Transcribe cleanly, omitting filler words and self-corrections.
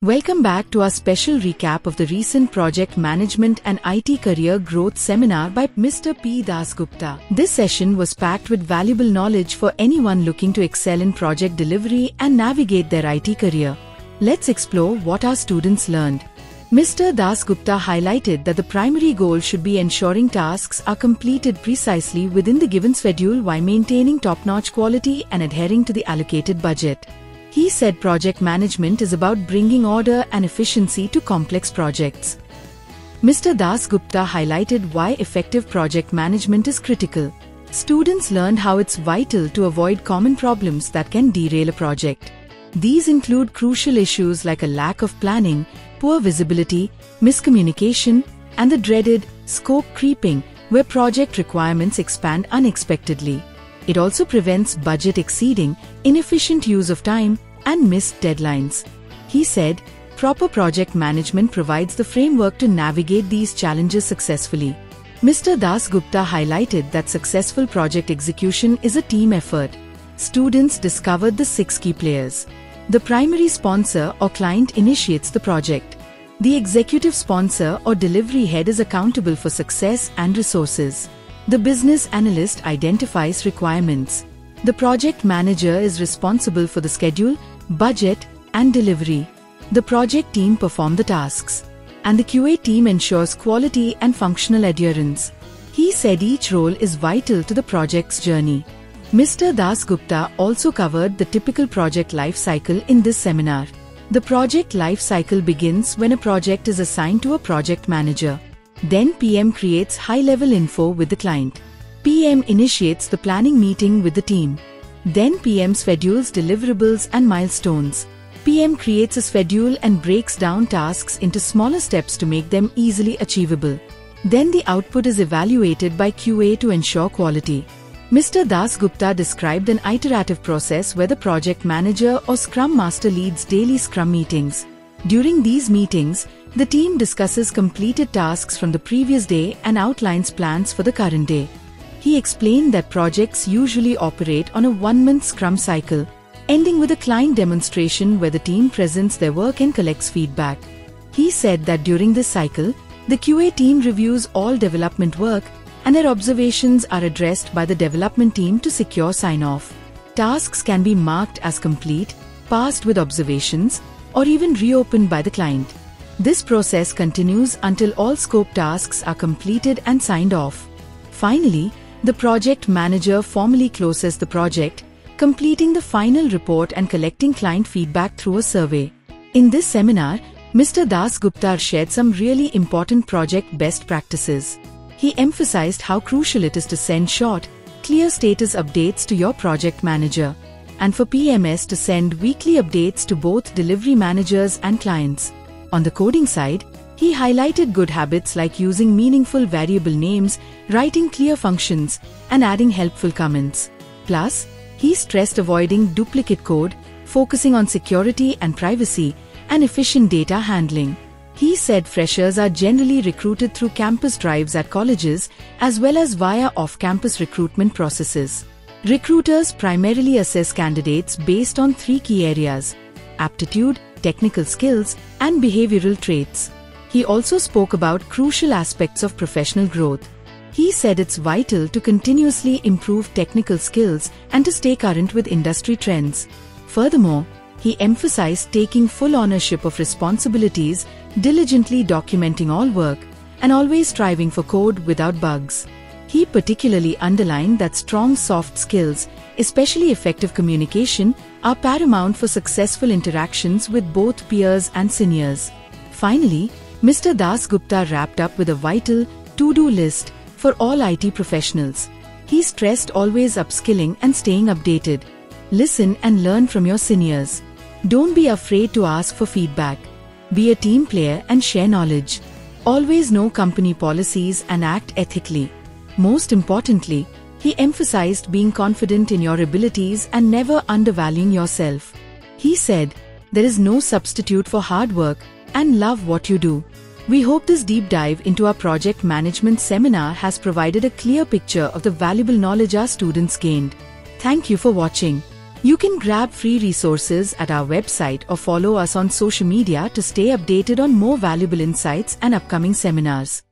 Welcome back to our special recap of the recent Project Management and IT Career Growth Seminar by Mr. P. Dasgupta. This session was packed with valuable knowledge for anyone looking to excel in project delivery and navigate their IT career. Let's explore what our students learned. Mr. Dasgupta highlighted that the primary goal should be ensuring tasks are completed precisely within the given schedule while maintaining top-notch quality and adhering to the allocated budget. He said project management is about bringing order and efficiency to complex projects. Mr. Dasgupta highlighted why effective project management is critical. Students learned how it's vital to avoid common problems that can derail a project. These include crucial issues like a lack of planning, poor visibility, miscommunication, and the dreaded scope creeping, where project requirements expand unexpectedly. It also prevents budget exceeding, inefficient use of time, and missed deadlines. He said, proper project management provides the framework to navigate these challenges successfully. Mr. Dasgupta highlighted that successful project execution is a team effort. Students discovered the 6 key players. The primary sponsor or client initiates the project. The executive sponsor or delivery head is accountable for success and resources. The business analyst identifies requirements. The project manager is responsible for the schedule, budget, and delivery. The project team perform the tasks. And the QA team ensures quality and functional adherence. He said each role is vital to the project's journey. Mr. Dasgupta also covered the typical project life cycle in this seminar. The project life cycle begins when a project is assigned to a project manager. Then PM creates high-level info with the client. PM initiates the planning meeting with the team. Then PM schedules deliverables and milestones. PM creates a schedule and breaks down tasks into smaller steps to make them easily achievable. Then the output is evaluated by QA to ensure quality. Mr. Dasgupta described an iterative process where the project manager or Scrum Master leads daily Scrum meetings. During these meetings, the team discusses completed tasks from the previous day and outlines plans for the current day. He explained that projects usually operate on a 1-month Scrum cycle, ending with a client demonstration where the team presents their work and collects feedback. He said that during this cycle, the QA team reviews all development work and their observations are addressed by the development team to secure sign-off. Tasks can be marked as complete, passed with observations, or even reopened by the client. This process continues until all scope tasks are completed and signed off. Finally, the project manager formally closes the project, completing the final report and collecting client feedback through a survey. In this seminar, Mr. Dasgupta shared some really important project best practices. He emphasized how crucial it is to send short, clear status updates to your project manager, and for PMS to send weekly updates to both delivery managers and clients. On the coding side, he highlighted good habits like using meaningful variable names, writing clear functions, and adding helpful comments. Plus, he stressed avoiding duplicate code, focusing on security and privacy, and efficient data handling. He said freshers are generally recruited through campus drives at colleges as well as via off-campus recruitment processes. Recruiters primarily assess candidates based on 3 key areas: aptitude, technical skills, and behavioral traits. He also spoke about crucial aspects of professional growth. He said it's vital to continuously improve technical skills and to stay current with industry trends. Furthermore, he emphasized taking full ownership of responsibilities, diligently documenting all work, and always striving for code without bugs. He particularly underlined that strong soft skills, especially effective communication, are paramount for successful interactions with both peers and seniors. Finally, Mr. Dasgupta wrapped up with a vital to-do list for all IT professionals. He stressed always upskilling and staying updated. Listen and learn from your seniors. Don't be afraid to ask for feedback. Be a team player and share knowledge. Always know company policies and act ethically. Most importantly, he emphasized being confident in your abilities and never undervaluing yourself. He said, there is no substitute for hard work and love what you do. We hope this deep dive into our project management seminar has provided a clear picture of the valuable knowledge our students gained. Thank you for watching. You can grab free resources at our website or follow us on social media to stay updated on more valuable insights and upcoming seminars.